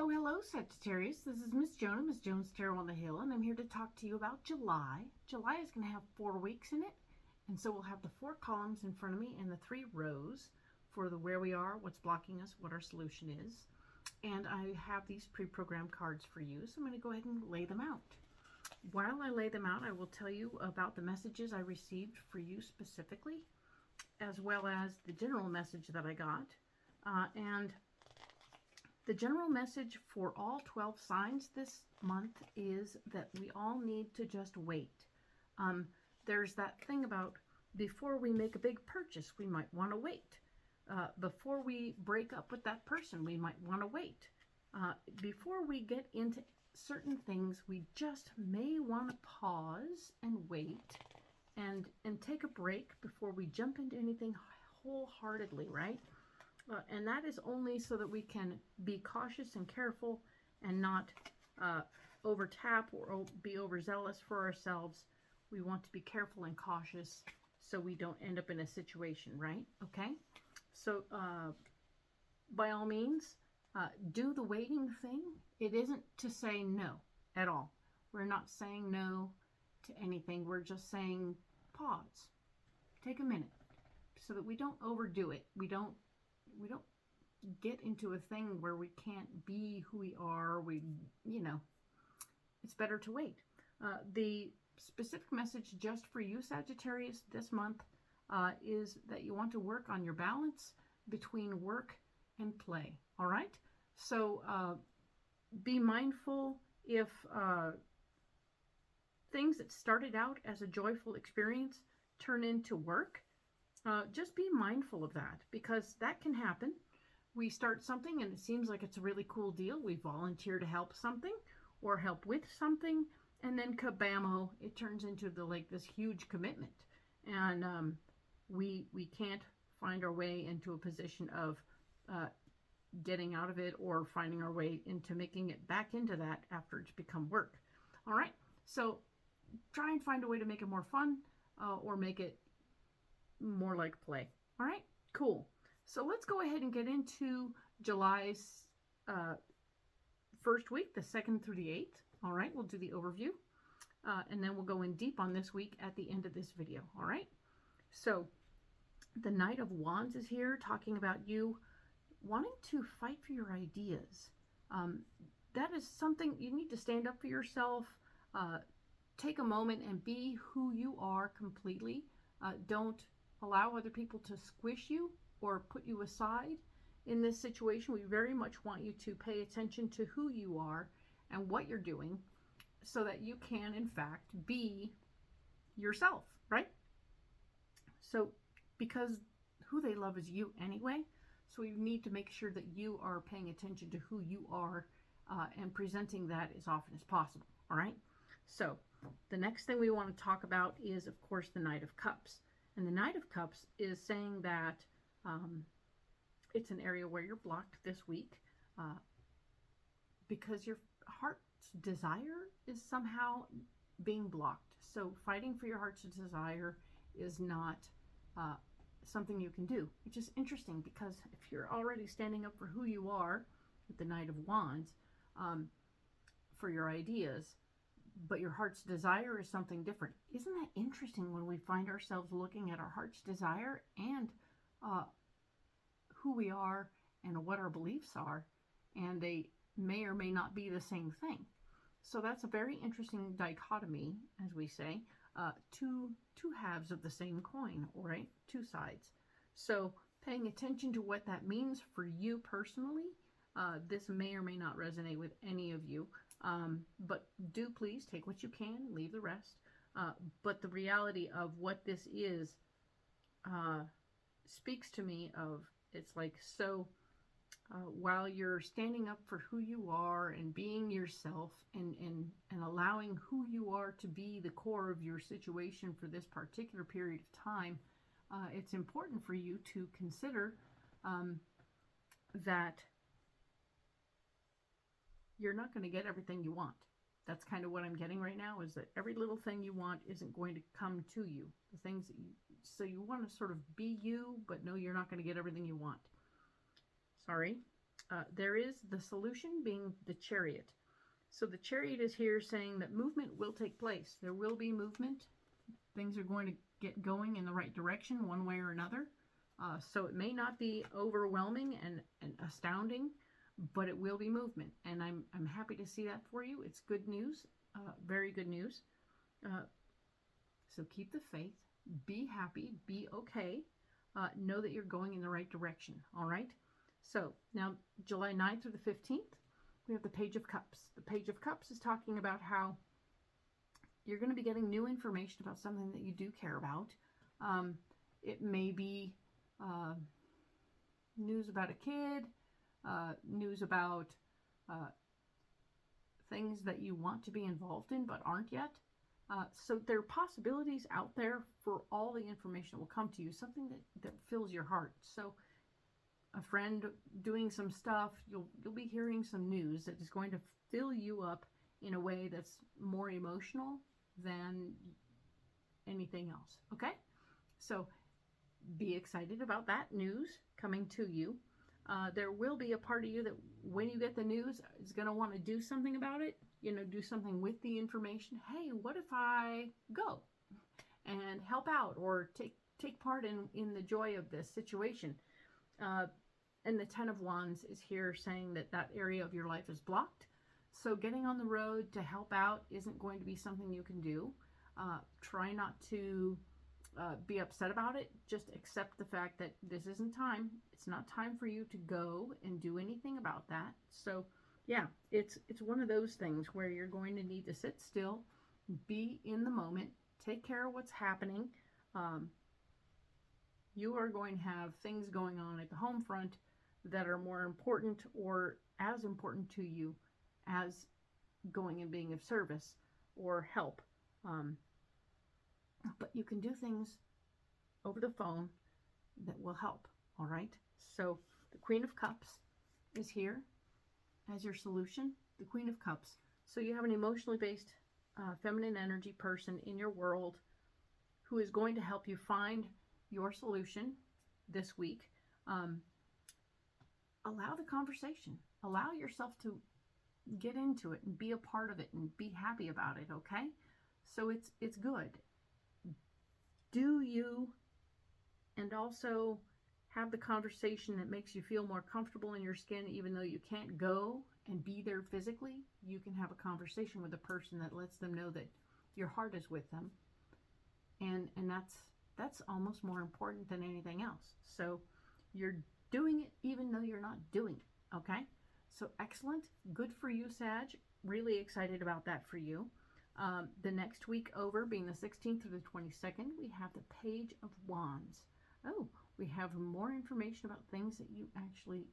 Hello, Sagittarius. This is Miss Joan, Miss Joan's Tarot on the Hill, and I'm here to talk to you about July. July is going to have 4 weeks in it, and so we'll have the 4 columns in front of me and the 3 rows for the where we are, what's blocking us, what our solution is. And I have these pre-programmed cards for you, so I'm going to go ahead and lay them out. While I lay them out, I will tell you about the messages I received for you specifically, as well as the general message that I got. And the general message for all 12 signs this month is that we all need to just wait. There's that thing about before we make a big purchase, we might want to wait. Before we break up with that person, we might want to wait. Before we get into certain things, we just may want to pause and wait and take a break before we jump into anything wholeheartedly, right? And that is only so that we can be cautious and careful and not overtap or be overzealous for ourselves. We want to be careful and cautious so we don't end up in a situation, right? Okay? So by all means, do the waiting thing. It isn't to say no at all. We're not saying no to anything. We're just saying pause. Take a minute so that we don't overdo it. We don't get into a thing where we can't be who we are. It's better to wait. The specific message just for you, Sagittarius, this month is that you want to work on your balance between work and play. All right? So be mindful if things that started out as a joyful experience turn into work. Just be mindful of that, because that can happen. We start something and it seems like it's a really cool deal. We volunteer to help something or help with something, and then kabamo, it turns into this huge commitment, and we can't find our way into a position of getting out of it or finding our way into making it back into that after it's become work. All right, so try and find a way to make it more fun or make it more like play. All right, cool. So let's go ahead and get into July's first week, the 2nd through the 8th. All right, we'll do the overview, and then we'll go in deep on this week at the end of this video. All right, so the Knight of Wands is here, talking about you wanting to fight for your ideas. That is something you need to stand up for yourself. Take a moment and be who you are completely. Don't allow other people to squish you or put you aside in this situation. We very much want you to pay attention to who you are and what you're doing so that you can, in fact, be yourself, right? So, because who they love is you anyway, so you need to make sure that you are paying attention to who you are and presenting that as often as possible, all right? So, the next thing we want to talk about is, of course, the Knight of Cups. And the Knight of Cups is saying that it's an area where you're blocked this week because your heart's desire is somehow being blocked. So fighting for your heart's desire is not something you can do, which is interesting, because if you're already standing up for who you are with the Knight of Wands, for your ideas, but your heart's desire is something different. Isn't that interesting when we find ourselves looking at our heart's desire and who we are and what our beliefs are, and they may or may not be the same thing. So that's a very interesting dichotomy, as we say, two halves of the same coin, right? 2 sides. So paying attention to what that means for you personally. This may or may not resonate with any of you, but do please take what you can, leave the rest. But the reality of what this is speaks to me of, it's like, so while you're standing up for who you are and being yourself and allowing who you are to be the core of your situation for this particular period of time, it's important for you to consider that you're not going to get everything you want. That's kind of what I'm getting right now, is that every little thing you want isn't going to come to you. The things that so you want to sort of be you, but no, you're not going to get everything you want. Sorry. there is the solution being the Chariot. So the Chariot is here saying that movement will take place. There will be movement. Things are going to get going in the right direction one way or another. So it may not be overwhelming and astounding, but it will be movement. And I'm happy to see that for you. It's good news, very good news. So keep the faith, be happy, be okay. Know that you're going in the right direction, all right? So now July 9th through the 15th, we have the Page of Cups. The Page of Cups is talking about how you're going to be getting new information about something that you do care about. It may be news about a kid, news about things that you want to be involved in but aren't yet. So there are possibilities out there for all the information that will come to you, something that fills your heart. So a friend doing some stuff, you'll be hearing some news that is going to fill you up in a way that's more emotional than anything else, okay? So be excited about that news coming to you. There will be a part of you that when you get the news is going to want to do something about it, do something with the information. Hey, what if I go and help out or take part in the joy of this situation? And the Ten of Wands is here saying that area of your life is blocked. So getting on the road to help out isn't going to be something you can do. Try not to be upset about it. Just accept the fact that this isn't time. It's not time for you to go and do anything about that. So yeah, it's one of those things where you're going to need to sit still, be in the moment, take care of what's happening. You are going to have things going on at the home front that are more important or as important to you as going and being of service or help. But you can do things over the phone that will help, all right? So the Queen of Cups is here as your solution, the Queen of Cups. So you have an emotionally based feminine energy person in your world who is going to help you find your solution this week. Allow the conversation. Allow yourself to get into it and be a part of it and be happy about it, okay? So it's good. Do you, and also have the conversation that makes you feel more comfortable in your skin, even though you can't go and be there physically. You can have a conversation with a person that lets them know that your heart is with them, and that's almost more important than anything else. So you're doing it even though you're not doing it, okay? So excellent, good for you, Sag. Really excited about that for you. The next week over, being the 16th through the 22nd, we have the Page of Wands. Oh, we have more information about things that you actually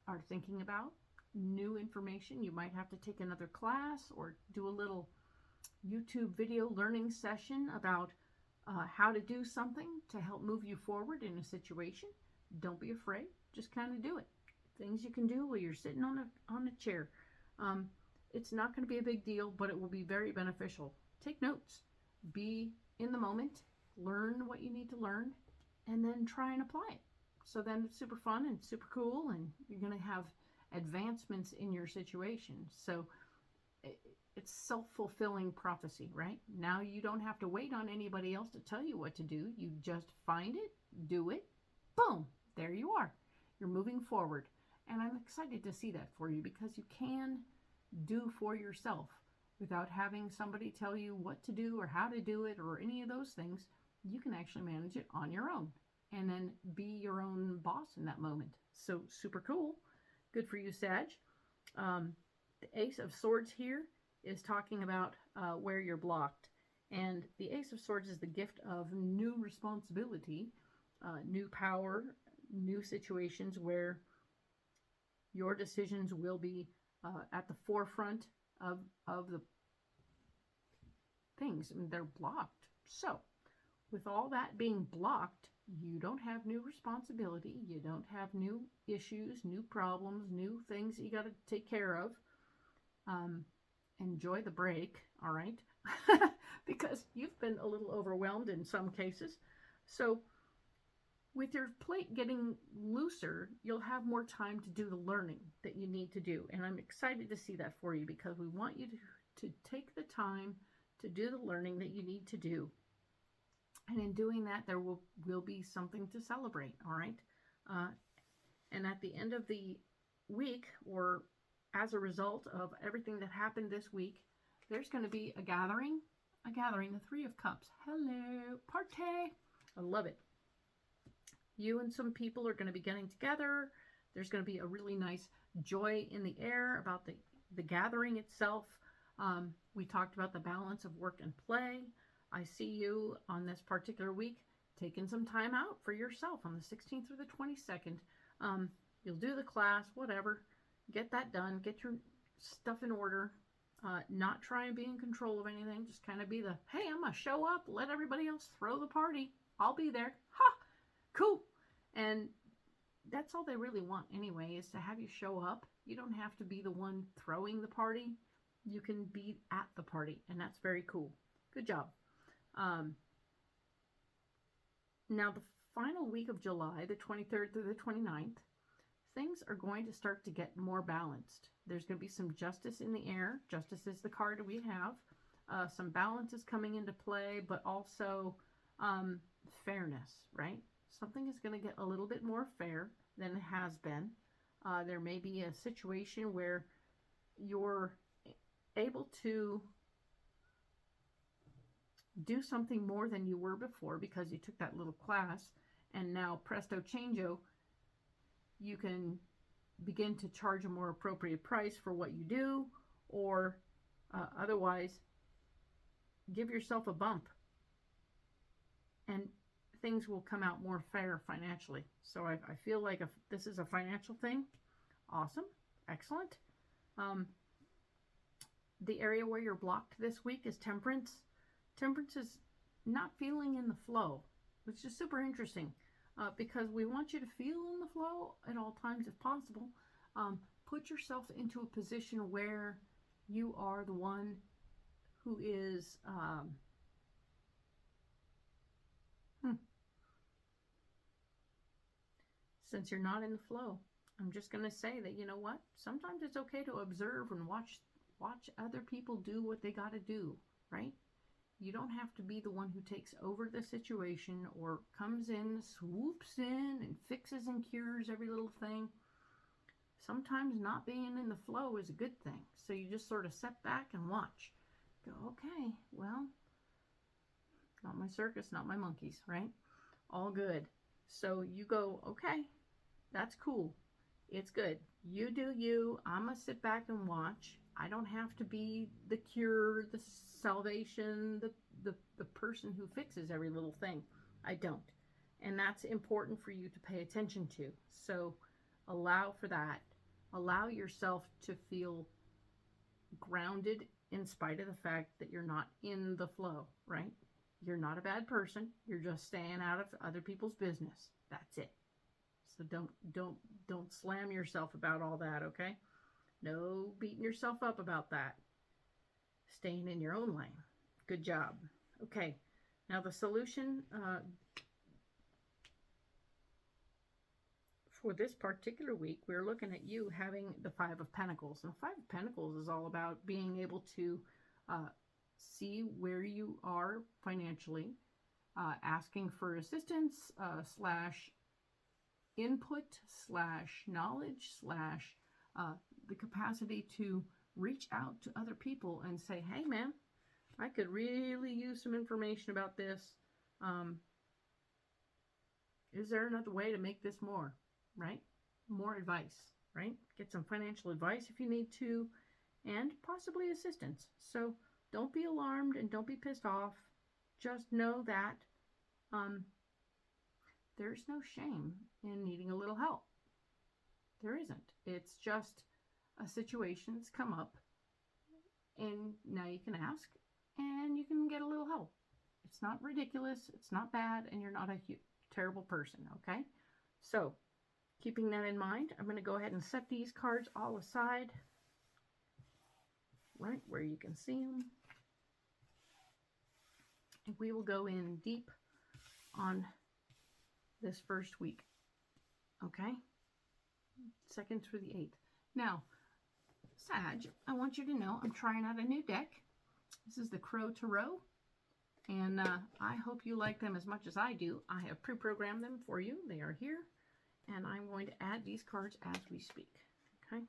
are thinking about. New information. You might have to take another class or do a little YouTube video learning session about how to do something to help move you forward in a situation. Don't be afraid. Just kind of do it. Things you can do while you're sitting on a chair. It's not going to be a big deal, but it will be very beneficial. Take notes. Be in the moment. Learn what you need to learn. And then try and apply it. So then it's super fun and super cool, and you're going to have advancements in your situation. So it's self-fulfilling prophecy, right? Now you don't have to wait on anybody else to tell you what to do. You just find it, do it, boom, there you are. You're moving forward. And I'm excited to see that for you, because you can do for yourself without having somebody tell you what to do or how to do it or any of those things. You can actually manage it on your own and then be your own boss in that moment. So super cool. Good for you, Sag. The Ace of Swords here is talking about where you're blocked. And the Ace of Swords is the gift of new responsibility, new power, new situations where your decisions will be at the forefront of the things. I mean, they're blocked. So with all that being blocked, you don't have new responsibility. You don't have new issues, new problems, new things that you got to take care of. Enjoy the break, all right? Because you've been a little overwhelmed in some cases. So With your plate getting looser, you'll have more time to do the learning that you need to do. And I'm excited to see that for you, because we want you to take the time to do the learning that you need to do. And in doing that, there will be something to celebrate, all right? And at the end of the week, or as a result of everything that happened this week, there's going to be a gathering, the Three of Cups. Hello, party. I love it. You and some people are going to be getting together. There's going to be a really nice joy in the air about the gathering itself. We talked about the balance of work and play. I see you on this particular week taking some time out for yourself on the 16th through the 22nd. You'll do the class, whatever. Get that done. Get your stuff in order. Not try and be in control of anything. Just kind of be the, hey, I'm going to show up. Let everybody else throw the party. I'll be there. Ha! Cool. And that's all they really want anyway, is to have you show up. You don't have to be the one throwing the party. You can be at the party, and that's very cool. Good job. Now, the final week of July, the 23rd through the 29th, things are going to start to get more balanced. There's going to be some justice in the air. Justice is the card we have. Some balance is coming into play, but also fairness, right? Something is going to get a little bit more fair than it has been. There may be a situation where you're able to do something more than you were before because you took that little class, and now presto changeo, you can begin to charge a more appropriate price for what you do, or otherwise give yourself a bump, and things will come out more fair financially. So I feel like if this is a financial thing, awesome, excellent. The area where you're blocked this week is temperance. Temperance is not feeling in the flow, which is super interesting, because we want you to feel in the flow at all times if possible. Put yourself into a position where you are the one who is since you're not in the flow, I'm just going to say that, you know what, sometimes it's okay to observe and watch other people do what they got to do, right? You don't have to be the one who takes over the situation or comes in, swoops in, and fixes and cures every little thing. Sometimes not being in the flow is a good thing. So you just sort of sit back and watch. Go, okay, well, not my circus, not my monkeys, right? All good. So you go, okay, that's cool. It's good. You do you. I'm going to sit back and watch. I don't have to be the cure, the salvation, the person who fixes every little thing. I don't. And that's important for you to pay attention to. So allow for that. Allow yourself to feel grounded in spite of the fact that you're not in the flow, right? You're not a bad person. You're just staying out of other people's business. That's it. So don't slam yourself about all that, okay? No beating yourself up about that. Staying in your own lane. Good job. Okay, now the solution for this particular week, we're looking at you having the Five of Pentacles. And the Five of Pentacles is all about being able to see where you are financially, asking for assistance, slash input, slash knowledge, slash the capacity to reach out to other people and say, hey man, I could really use some information about this. Is there another way to make this more, right? More advice, right? Get some financial advice if you need to, and possibly assistance. So don't be alarmed and don't be pissed off. Just know that there's no shame in needing a little help. There isn't. It's just a situation that's come up, and now you can ask and you can get a little help. It's not ridiculous, it's not bad, and you're not a terrible person, okay? So keeping that in mind, I'm going to go ahead and set these cards all aside right where you can see them, and we will go in deep on this first week. Okay? 2nd through the 8th. Now, Sag, I want you to know I'm trying out a new deck. This is the Crow Tarot. And I hope you like them as much as I do. I have pre-programmed them for you. They are here. And I'm going to add these cards as we speak. Okay?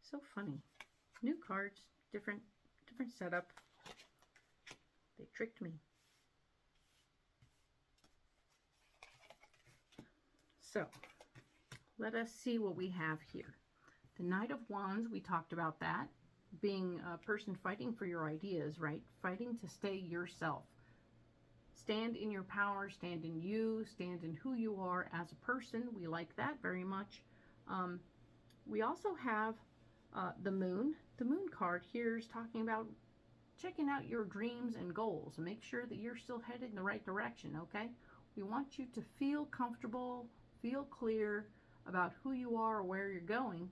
So funny. New cards, different setup. They tricked me. So, let us see what we have here. The Knight of Wands, we talked about that. Being a person fighting for your ideas, right? Fighting to stay yourself. Stand in your power, stand in you, stand in who you are as a person. We like that very much. We also have the Moon. The Moon card here is talking about checking out your dreams and goals and make sure that you're still headed in the right direction, okay? We want you to feel comfortable, feel clear about who you are or where you're going.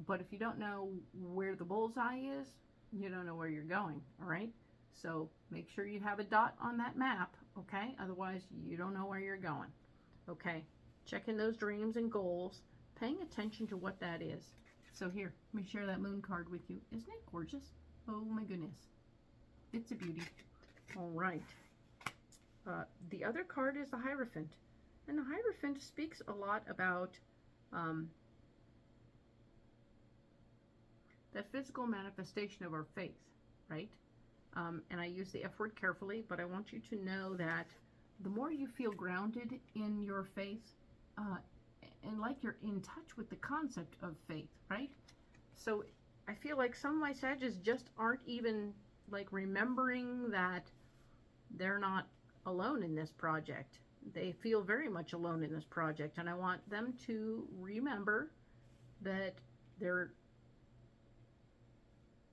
But if you don't know where the bullseye is, you don't know where you're going, all right? So make sure you have a dot on that map, okay? Otherwise, you don't know where you're going, okay? Checking those dreams and goals, paying attention to what that is. So here, let me share that Moon card with you. Isn't it gorgeous? Oh my goodness. It's a beauty. All right. The other card is the Hierophant. And the Hierophant speaks a lot about that physical manifestation of our faith, right? And I use the F word carefully, but I want you to know that the more you feel grounded in your faith, and like you're in touch with the concept of faith, right? So I feel like some of my Sages just aren't even like remembering that they're not alone in this project. They feel very much alone in this project, and I want them to remember that they're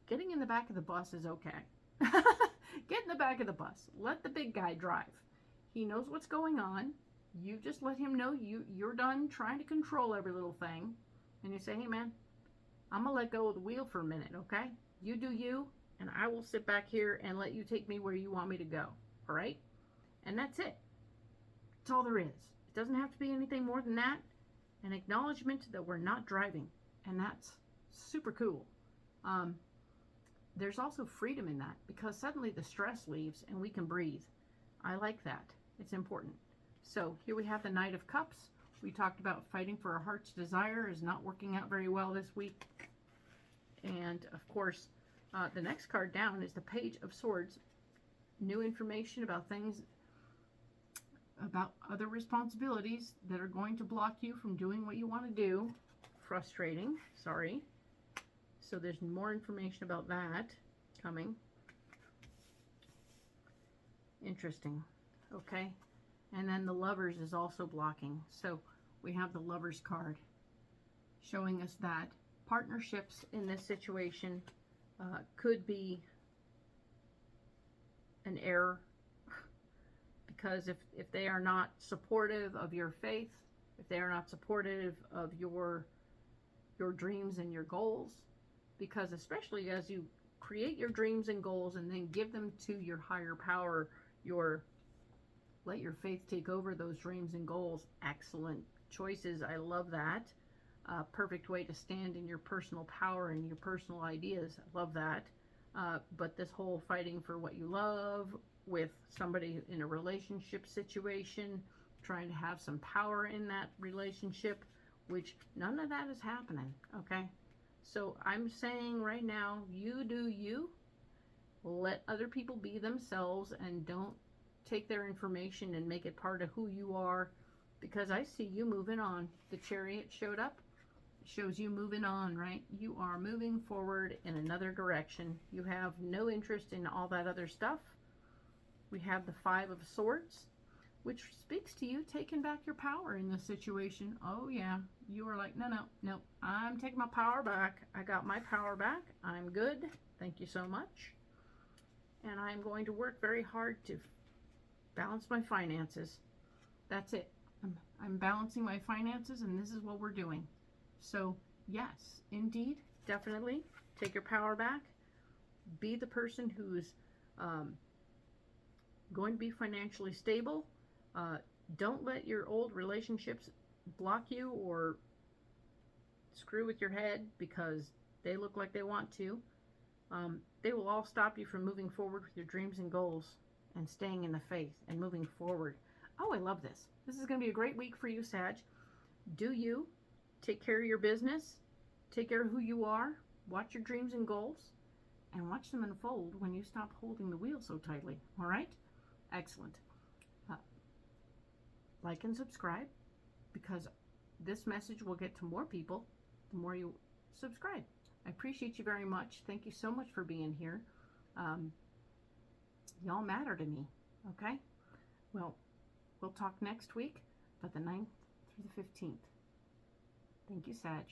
getting in the back of the bus is okay. Get in the back of the bus. Let the big guy drive. He knows what's going on. You just let him know you're done trying to control every little thing. And you say, hey man, I'm going to let go of the wheel for a minute, okay? You do you, and I will sit back here and let you take me where you want me to go, all right? And that's it. That's all there is. It doesn't have to be anything more than that. An acknowledgement that we're not driving, and that's super cool. There's also freedom in that, because suddenly the stress leaves and we can breathe. I like that. It's important. So here we have the Knight of Cups. We talked about fighting for our heart's desire is not working out very well this week. And of course, the next card down is the Page of Swords. New information about things, about other responsibilities that are going to block you from doing what you want to do. Frustrating, sorry. So there's more information about that coming. Interesting. Okay. And then the Lovers is also blocking. So we have the Lovers card showing us that partnerships in this situation could be an error, because if they are not supportive of your faith, if they are not supportive of your dreams and your goals, because especially as you create your dreams and goals and then give them to your higher power, let your faith take over those dreams and goals. Excellent choices. I love that. Perfect way to stand in your personal power and your personal ideas. I love that. But this whole fighting for what you love with somebody in a relationship situation, trying to have some power in that relationship, which none of that is happening, okay? So I'm saying right now, you do you. Let other people be themselves and don't take their information and make it part of who you are, because I see you moving on. The Chariot showed up. It shows you moving on, right? You are moving forward in another direction. You have no interest in all that other stuff. We have the Five of Swords, which speaks to you taking back your power in this situation. Oh yeah, you are like, no, I'm taking my power back. I got my power back. I'm good. Thank you so much. And I'm going to work very hard to balance my finances. That's it. I'm balancing my finances, and this is what we're doing. So yes, indeed, definitely, Take your power back. Be the person who's going to be financially stable. Don't let your old relationships block you or screw with your head because they look like they want to. They will all stop you from moving forward with your dreams and goals and staying in the faith and moving forward. Oh, I love this. This is going to be a great week for you, Sag. Do you. Take care of your business. Take care of who you are. Watch your dreams and goals. And watch them unfold when you stop holding the wheel so tightly. All right? Excellent. Like and subscribe, because this message will get to more people the more you subscribe. I appreciate you very much. Thank you so much for being here. Y'all matter to me. Okay? Well, we'll talk next week, but the 9th through the 15th. Thank you, Sag.